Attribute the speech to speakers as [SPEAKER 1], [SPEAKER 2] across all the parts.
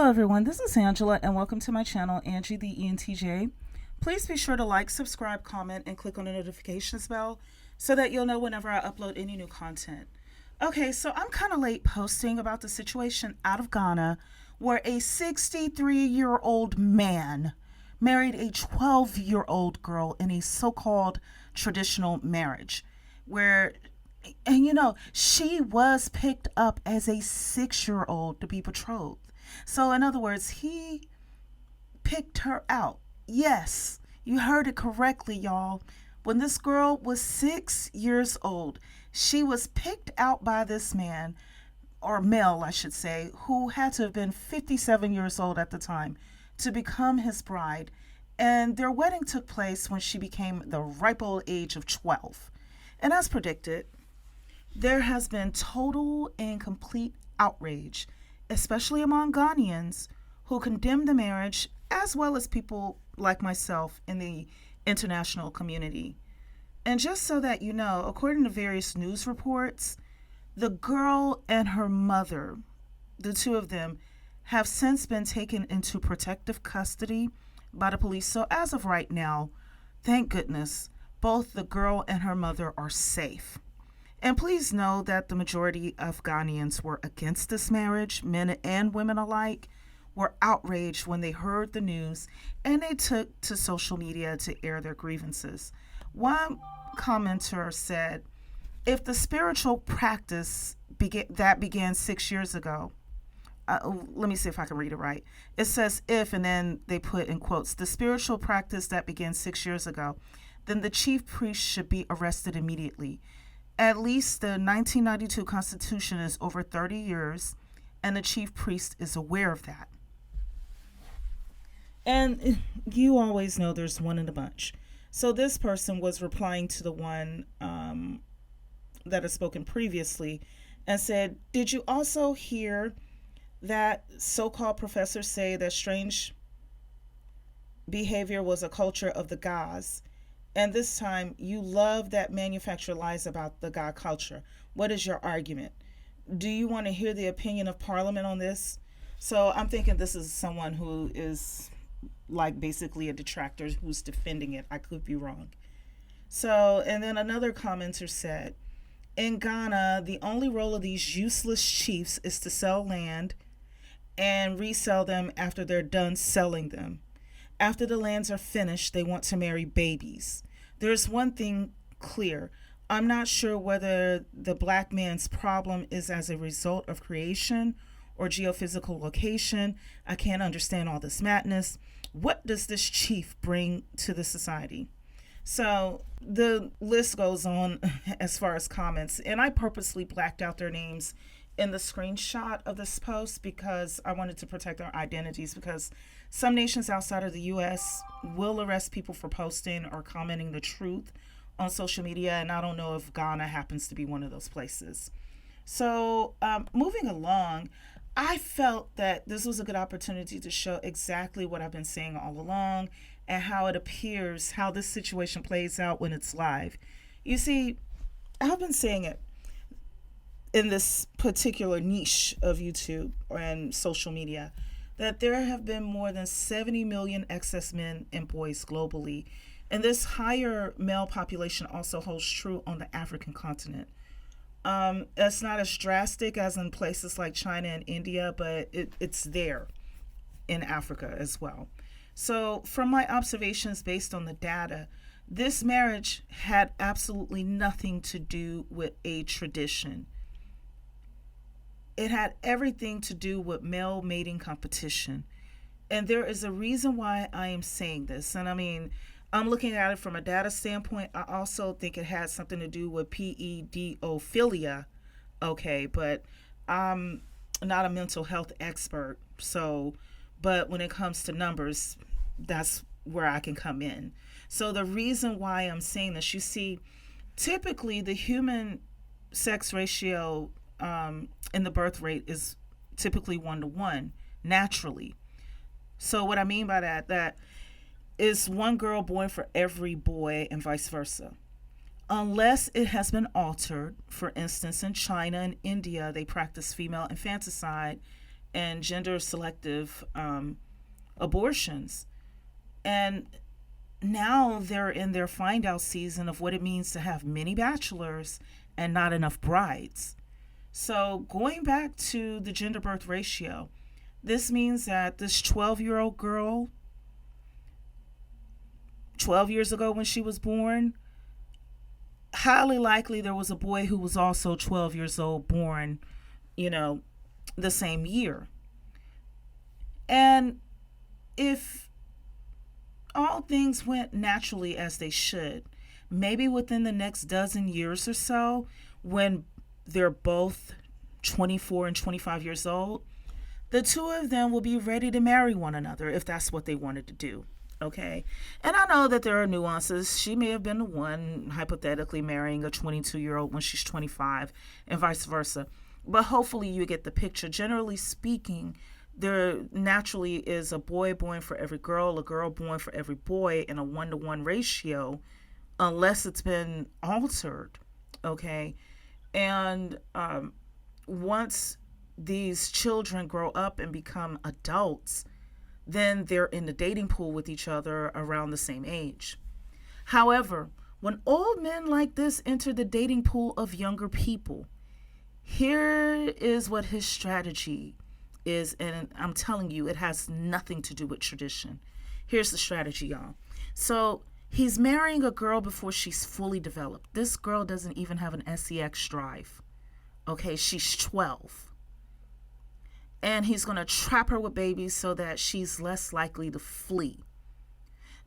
[SPEAKER 1] Hello everyone, this is Angela and welcome to my channel, Angie the ENTJ. Please be sure to like, subscribe, comment, and click on the notifications bell so that you'll know whenever I upload any new content. Okay, so I'm kind of late posting about the situation out of Ghana where a 63-year-old man married a 12-year-old girl in a so-called traditional marriage where she was picked up as a 6-year-old to be betrothed. So, in other words, he picked her out. Yes, you heard it correctly, y'all. When this girl was 6 years old, she was picked out by this man, or male, I should say, who had to have been 57 years old at the time, to become his bride. And their wedding took place when she became the ripe old age of 12. And as predicted, there has been total and complete outrage, especially among Ghanaians who condemn the marriage, as well as people like myself in the international community. And just so that you know, according to various news reports, the girl and her mother, the two of them, have since been taken into protective custody by the police. So as of right now, thank goodness, both the girl and her mother are safe. And please know that the majority of Ghanaians were against this marriage, men and women alike, were outraged when they heard the news, and they took to social media to air their grievances. One commenter said, if the spiritual practice began 6 years ago, let me see if I can read it right. It says if, and then they put in quotes, the spiritual practice that began 6 years ago, then the chief priest should be arrested immediately. At least the 1992 Constitution is over 30 years, and the chief priest is aware of that. And you always know there's one in a bunch. So this person was replying to the one that has spoken previously and said, did you also hear that so-called professors say that strange behavior was a culture of the gods? And this time, you love that manufacture lies about the God culture. What is your argument? Do you want to hear the opinion of Parliament on this? So I'm thinking this is someone who is like basically a detractor who's defending it. I could be wrong. So, and then another commenter said, in Ghana, the only role of these useless chiefs is to sell land and resell them after they're done selling them. After the lands are finished, they want to marry babies. There's one thing clear. I'm not sure whether the black man's problem is as a result of creation or geophysical location. I can't understand all this madness. What does this chief bring to the society? So the list goes on as far as comments, and I purposely blacked out their names in the screenshot of this post because I wanted to protect their identities, because some nations outside of the U.S. will arrest people for posting or commenting the truth on social media, and I don't know if Ghana happens to be one of those places. So moving along, I felt that this was a good opportunity to show exactly what I've been saying all along and how it appears, how this situation plays out when it's live. You see, I've been saying it in this particular niche of YouTube and social media, that there have been more than 70 million excess men and boys globally. And this higher male population also holds true on the African continent. It's not as drastic as in places like China and India, but it's there in Africa as well. So from my observations based on the data, this marriage had absolutely nothing to do with a tradition. It had everything to do with male mating competition. And there is a reason why I am saying this. And I mean, I'm looking at it from a data standpoint. I also think it has something to do with pedophilia. Okay, but I'm not a mental health expert. So, but when it comes to numbers, that's where I can come in. So the reason why I'm saying this, you see, typically the human sex ratio and the birth rate is typically 1-to-1 naturally. So what I mean by that is one girl born for every boy and vice versa. Unless it has been altered, for instance, in China and India, they practice female infanticide and gender selective abortions. And now they're in their find out season of what it means to have many bachelors and not enough brides. So, going back to the gender birth ratio, this means that this 12-year-old girl, 12 years ago when she was born, highly likely there was a boy who was also 12 years old, born, the same year. And if all things went naturally as they should, maybe within the next dozen years or so, when they're both 24 and 25 years old, the two of them will be ready to marry one another if that's what they wanted to do. Okay. And I know that there are nuances. She may have been the one hypothetically marrying a 22-year-old when she's 25 and vice versa. But hopefully you get the picture. Generally speaking, there naturally is a boy born for every girl, a girl born for every boy in a 1-to-1 ratio, unless it's been altered. Okay. And once these children grow up and become adults, then they're in the dating pool with each other around the same age. However, when old men like this enter the dating pool of younger people, here is what his strategy is, and I'm telling you, it has nothing to do with tradition. Here's the strategy, y'all. So he's marrying a girl before she's fully developed. This girl doesn't even have an sex drive. Okay, she's 12. And he's going to trap her with babies so that she's less likely to flee.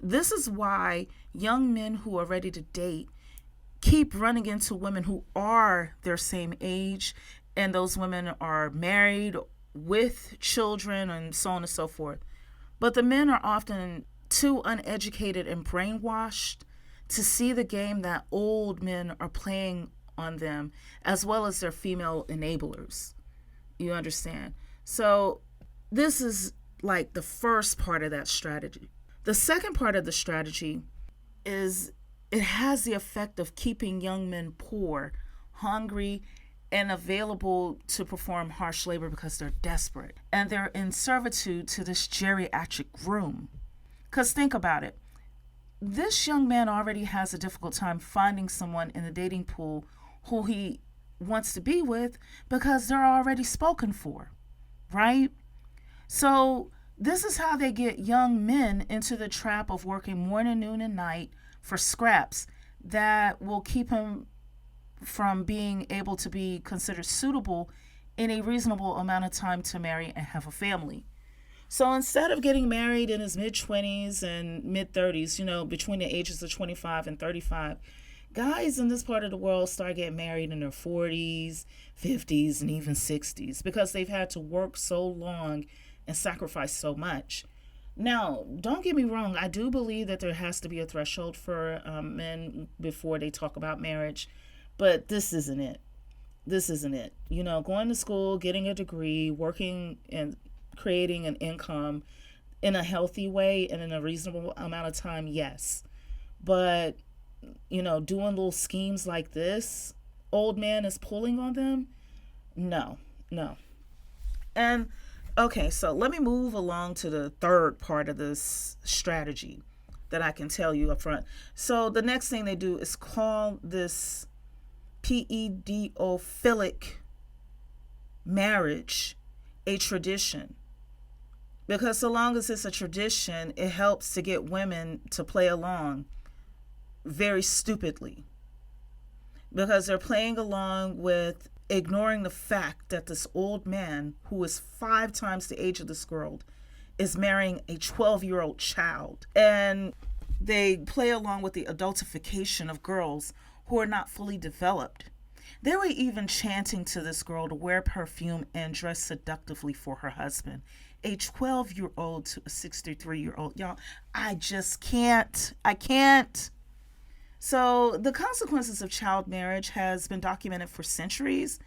[SPEAKER 1] This is why young men who are ready to date keep running into women who are their same age, and those women are married with children and so on and so forth. But the men are often too uneducated and brainwashed to see the game that old men are playing on them, as well as their female enablers. You understand? So this is like the first part of that strategy. The second part of the strategy is it has the effect of keeping young men poor, hungry, and available to perform harsh labor because they're desperate. And they're in servitude to this geriatric groom. Because think about it. This young man already has a difficult time finding someone in the dating pool who he wants to be with because they're already spoken for. Right? So this is how they get young men into the trap of working morning, noon, and night for scraps that will keep him from being able to be considered suitable in a reasonable amount of time to marry and have a family. So instead of getting married in his mid-20s and mid-30s, between the ages of 25 and 35, guys in this part of the world start getting married in their 40s, 50s, and even 60s because they've had to work so long and sacrifice so much. Now, don't get me wrong. I do believe that there has to be a threshold for men before they talk about marriage, but this isn't it. This isn't it. Going to school, getting a degree, working and creating an income in a healthy way and in a reasonable amount of time, yes. But doing little schemes like this, old man is pulling on them? No. And, okay, so let me move along to the third part of this strategy that I can tell you up front. So the next thing they do is call this pedophilic marriage a tradition. Because so long as it's a tradition, it helps to get women to play along very stupidly, because they're playing along with ignoring the fact that this old man, who is 5 times the age of this girl, is marrying a 12-year-old child. And they play along with the adultification of girls who are not fully developed. They were even chanting to this girl to wear perfume and dress seductively for her husband. A 12-year-old to a 63-year-old. Y'all, I just can't. I can't. So the consequences of child marriage has been documented for centuries,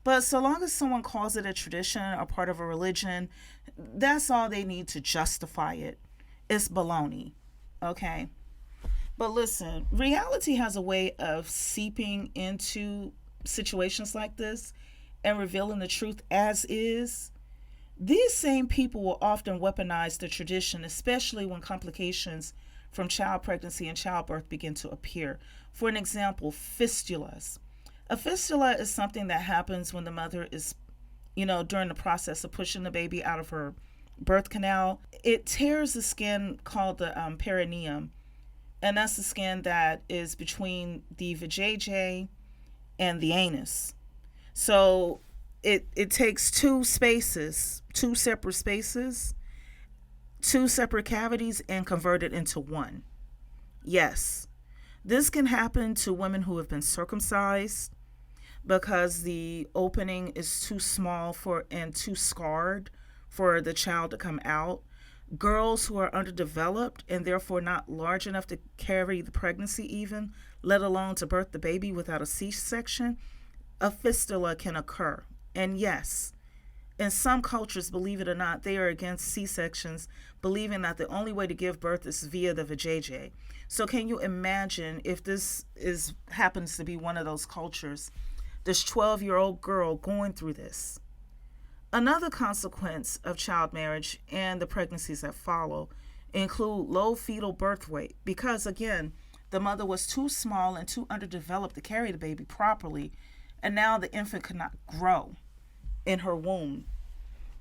[SPEAKER 1] but so long as someone calls it a tradition or part of a religion, that's all they need to justify it. It's baloney, okay? But listen, reality has a way of seeping into situations like this and revealing the truth as is. These same people will often weaponize the tradition, especially when complications from child pregnancy and childbirth begin to appear. For an example, fistulas. A fistula is something that happens when the mother is, during the process of pushing the baby out of her birth canal. It tears the skin called the perineum, and that's the skin that is between the vajayjay and the anus. So it takes two separate spaces, two separate cavities, and convert it into one. Yes, this can happen to women who have been circumcised because the opening is too small for and too scarred for the child to come out. Girls who are underdeveloped and therefore not large enough to carry the pregnancy, even let alone to birth the baby without a C-section, a fistula can occur. And yes, in some cultures, believe it or not, they are against C-sections, believing that the only way to give birth is via the vajayjay. So can you imagine if this happens to be one of those cultures, this 12-year-old girl going through this? Another consequence of child marriage and the pregnancies that follow include low fetal birth weight because, again, the mother was too small and too underdeveloped to carry the baby properly, and now the infant could not grow in her womb,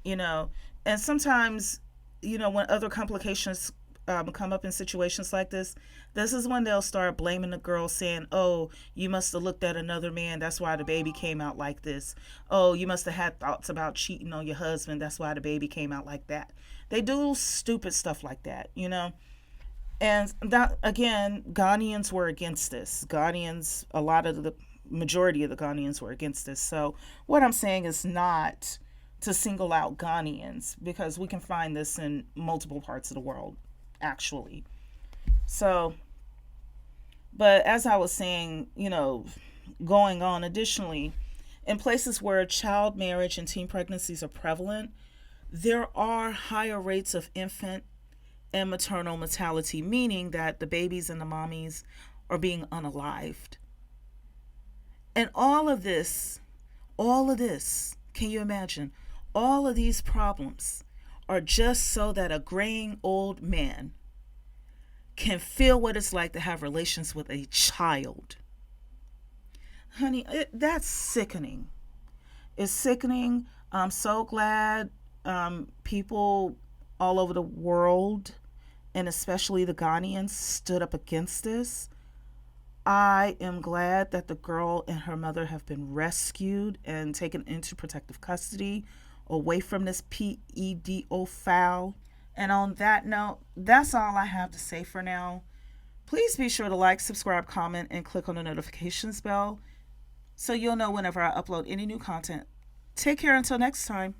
[SPEAKER 1] And sometimes, when other complications come up in situations like this is when they'll start blaming the girl, saying, oh, you must have looked at another man, that's why the baby came out like this. Oh, you must have had thoughts about cheating on your husband, that's why the baby came out like that. They do stupid stuff like that, And that, again, Ghanaians were against this. The majority of the Ghanaians were against this. So what I'm saying is not to single out Ghanaians, because we can find this in multiple parts of the world, actually. So, but as I was saying, going on, additionally, in places where child marriage and teen pregnancies are prevalent, there are higher rates of infant and maternal mortality, meaning that the babies and the mommies are being unalived. And all of this, can you imagine? All of these problems are just so that a graying old man can feel what it's like to have relations with a child. Honey, that's sickening. It's sickening. I'm so glad people all over the world, and especially the Ghanaians, stood up against this. I am glad that the girl and her mother have been rescued and taken into protective custody away from this pedophile. And on that note, that's all I have to say for now. Please be sure to like, subscribe, comment, and click on the notifications bell so you'll know whenever I upload any new content. Take care until next time.